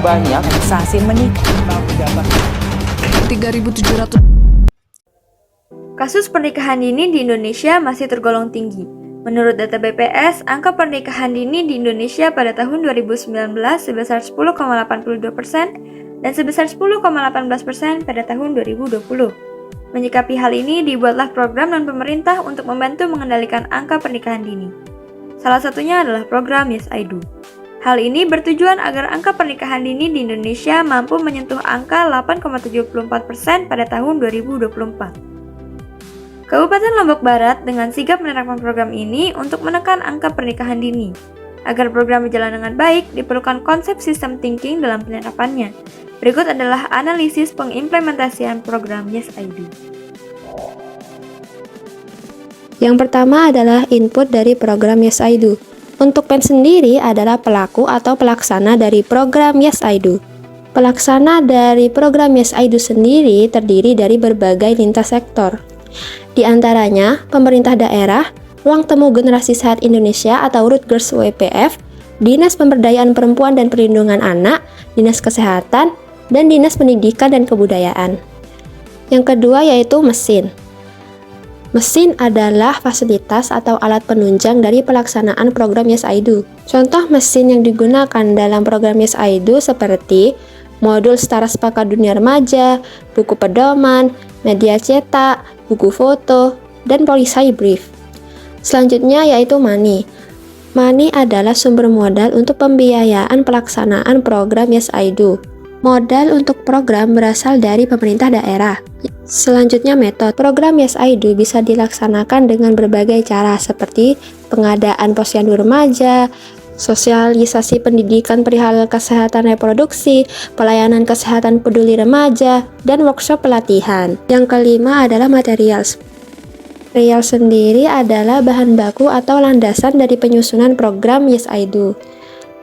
banyak sensasi menikah 3.700. Kasus pernikahan dini di Indonesia masih tergolong tinggi. Menurut data BPS, angka pernikahan dini di Indonesia pada tahun 2019 sebesar 10,82% dan sebesar 10,18% pada tahun 2020. Menyikapi hal ini, dibuatlah program non pemerintah untuk membantu mengendalikan angka pernikahan dini. Salah satunya adalah program Yes I Do. Hal ini bertujuan agar angka pernikahan dini di Indonesia mampu menyentuh angka 8,74% pada tahun 2024. Kabupaten Lombok Barat dengan sigap menerapkan program ini untuk menekan angka pernikahan dini. Agar program berjalan dengan baik, diperlukan konsep system thinking dalam penerapannya. Berikut adalah analisis pengimplementasian program Yes I Do. Yang pertama adalah input dari program Yes I Do. Untuk PEN sendiri adalah pelaku atau pelaksana dari program Yes I Do. Pelaksana dari program Yes I Do sendiri terdiri dari berbagai lintas sektor. Di antaranya, pemerintah daerah, Ruang Temu Generasi Sehat Indonesia atau Rutgers WPF, Dinas Pemberdayaan Perempuan dan Perlindungan Anak, Dinas Kesehatan, dan Dinas Pendidikan dan Kebudayaan. Yang kedua yaitu mesin. Mesin adalah fasilitas atau alat penunjang dari pelaksanaan program Yes I Do. Contoh mesin yang digunakan dalam program Yes I Do seperti modul Setara Sepakat Dunia Remaja, buku pedoman, media cetak, buku foto, dan Polisai Brief. Selanjutnya yaitu money. Money adalah sumber modal untuk pembiayaan pelaksanaan program Yes I Do. Modal untuk program berasal dari pemerintah daerah. Selanjutnya metode. Program Yes I Do bisa dilaksanakan dengan berbagai cara seperti pengadaan posyandu remaja, sosialisasi pendidikan perihal kesehatan reproduksi, pelayanan kesehatan peduli remaja, dan workshop pelatihan. Yang kelima adalah materials. Material sendiri adalah bahan baku atau landasan dari penyusunan program Yes I Do.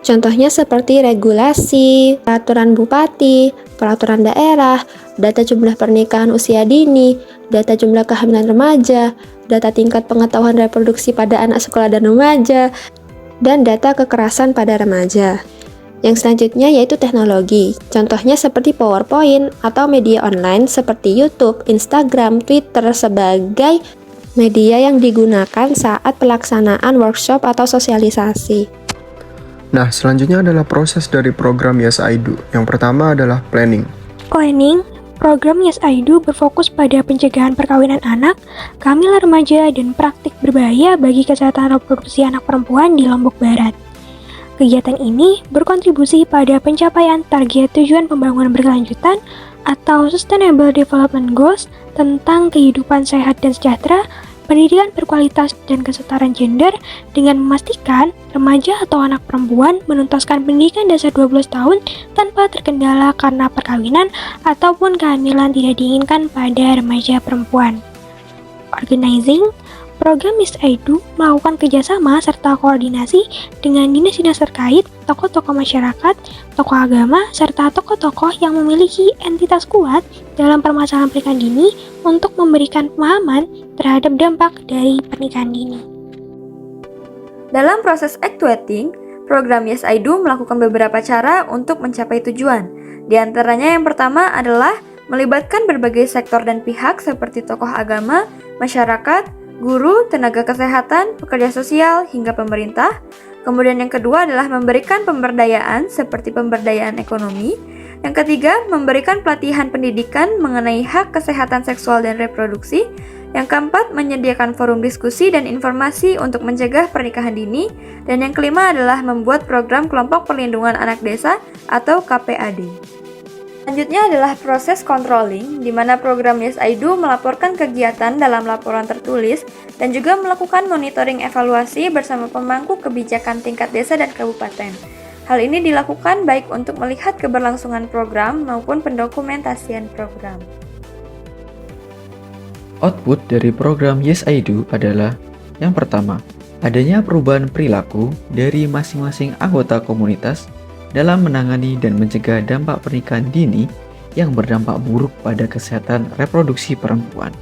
Contohnya seperti regulasi, peraturan bupati, peraturan daerah, data jumlah pernikahan usia dini, data jumlah kehamilan remaja, data tingkat pengetahuan reproduksi pada anak sekolah dan remaja, dan data kekerasan pada remaja. Yang selanjutnya yaitu teknologi. Contohnya seperti PowerPoint atau media online seperti YouTube, Instagram, Twitter sebagai media yang digunakan saat pelaksanaan workshop atau sosialisasi. Nah, selanjutnya adalah proses dari program Yes I Do. Yang pertama adalah planning. Planning, program Yes I Do berfokus pada pencegahan perkawinan anak, kehamilan remaja, dan praktik berbahaya bagi kesehatan reproduksi anak perempuan di Lombok Barat. Kegiatan ini berkontribusi pada pencapaian target tujuan pembangunan berkelanjutan atau Sustainable Development Goals tentang kehidupan sehat dan sejahtera, pendidikan berkualitas, dan kesetaraan gender dengan memastikan remaja atau anak perempuan menuntaskan pendidikan dasar 12 tahun tanpa terkendala karena perkawinan ataupun kehamilan tidak diinginkan pada remaja perempuan. Organizing, program Yes I Do melakukan kerjasama serta koordinasi dengan dinas-dinas terkait, tokoh-tokoh masyarakat, tokoh agama, serta tokoh-tokoh yang memiliki entitas kuat dalam permasalahan pernikahan dini untuk memberikan pemahaman terhadap dampak dari pernikahan dini. Dalam proses actuating, program Yes I Do melakukan beberapa cara untuk mencapai tujuan. Di antaranya yang pertama adalah melibatkan berbagai sektor dan pihak seperti tokoh agama, masyarakat, guru, tenaga kesehatan, pekerja sosial, hingga pemerintah. Kemudian yang kedua adalah memberikan pemberdayaan seperti pemberdayaan ekonomi. Yang ketiga, memberikan pelatihan pendidikan mengenai hak kesehatan seksual dan reproduksi. Yang keempat, menyediakan forum diskusi dan informasi untuk mencegah pernikahan dini. Dan yang kelima adalah membuat program kelompok perlindungan anak desa atau KPAD. Selanjutnya adalah proses controlling, di mana program Yes I Do melaporkan kegiatan dalam laporan tertulis dan juga melakukan monitoring evaluasi bersama pemangku kebijakan tingkat desa dan kabupaten. Hal ini dilakukan baik untuk melihat keberlangsungan program maupun pendokumentasian program. Output dari program Yes I Do adalah yang pertama, adanya perubahan perilaku dari masing-masing anggota komunitas dalam menangani dan mencegah dampak pernikahan dini yang berdampak buruk pada kesehatan reproduksi perempuan.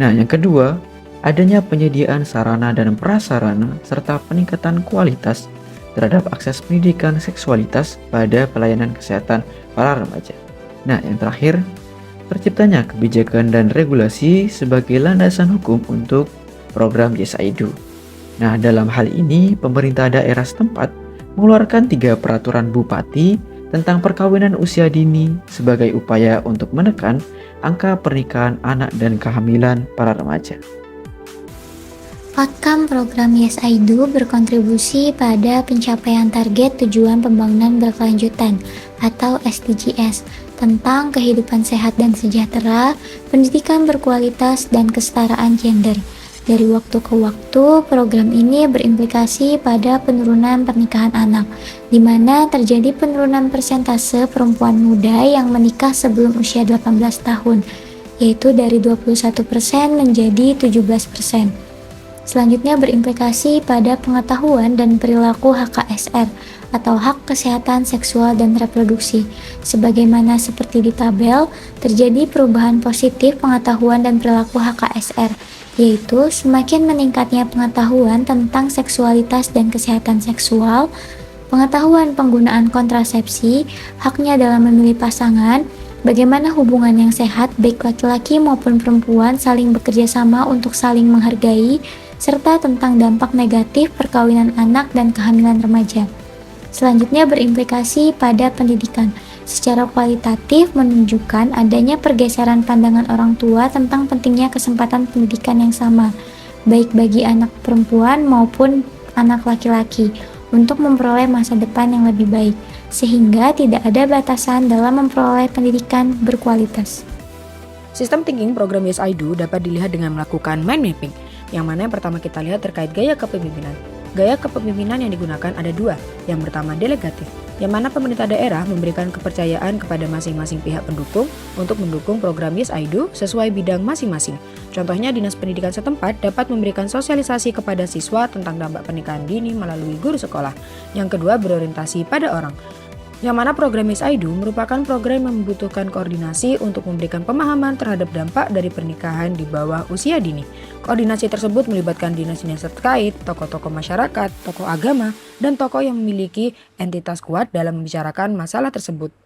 Nah, yang kedua, adanya penyediaan sarana dan prasarana serta peningkatan kualitas terhadap akses pendidikan seksualitas pada pelayanan kesehatan para remaja. Nah, yang terakhir, terciptanya kebijakan dan regulasi sebagai landasan hukum untuk program Yes I Do. Nah, dalam hal ini, pemerintah daerah setempat mengeluarkan 3 peraturan bupati tentang perkawinan usia dini sebagai upaya untuk menekan angka pernikahan anak dan kehamilan para remaja. Outcome program Yes I Do berkontribusi pada pencapaian target tujuan pembangunan berkelanjutan atau SDGs tentang kehidupan sehat dan sejahtera, pendidikan berkualitas, dan kesetaraan gender. Dari waktu ke waktu, program ini berimplikasi pada penurunan pernikahan anak, di mana terjadi penurunan persentase perempuan muda yang menikah sebelum usia 18 tahun, yaitu dari 21% menjadi 17%. Selanjutnya berimplikasi pada pengetahuan dan perilaku HKSR atau hak kesehatan seksual dan reproduksi. Sebagaimana seperti di tabel, terjadi perubahan positif pengetahuan dan perilaku HKSR, yaitu semakin meningkatnya pengetahuan tentang seksualitas dan kesehatan seksual, pengetahuan penggunaan kontrasepsi, haknya dalam memilih pasangan, bagaimana hubungan yang sehat baik laki-laki maupun perempuan saling bekerja sama untuk saling menghargai, serta tentang dampak negatif perkawinan anak dan kehamilan remaja. Selanjutnya berimplikasi pada pendidikan. Secara kualitatif menunjukkan adanya pergeseran pandangan orang tua tentang pentingnya kesempatan pendidikan yang sama, baik bagi anak perempuan maupun anak laki-laki, untuk memperoleh masa depan yang lebih baik, sehingga tidak ada batasan dalam memperoleh pendidikan berkualitas. Sistem thinking program Yes I Do dapat dilihat dengan melakukan mind mapping, yang mana yang pertama kita lihat terkait gaya kepemimpinan. Gaya kepemimpinan yang digunakan ada 2. Yang pertama delegatif, yang mana pemerintah daerah memberikan kepercayaan kepada masing-masing pihak pendukung untuk mendukung program Yes I Do sesuai bidang masing-masing. Contohnya, dinas pendidikan setempat dapat memberikan sosialisasi kepada siswa tentang dampak pernikahan dini melalui guru sekolah. Yang kedua berorientasi pada orang, yang mana program Yes I Do merupakan program yang membutuhkan koordinasi untuk memberikan pemahaman terhadap dampak dari pernikahan di bawah usia dini. Koordinasi tersebut melibatkan dinas-dinas terkait, tokoh-tokoh masyarakat, tokoh agama, dan tokoh yang memiliki entitas kuat dalam membicarakan masalah tersebut.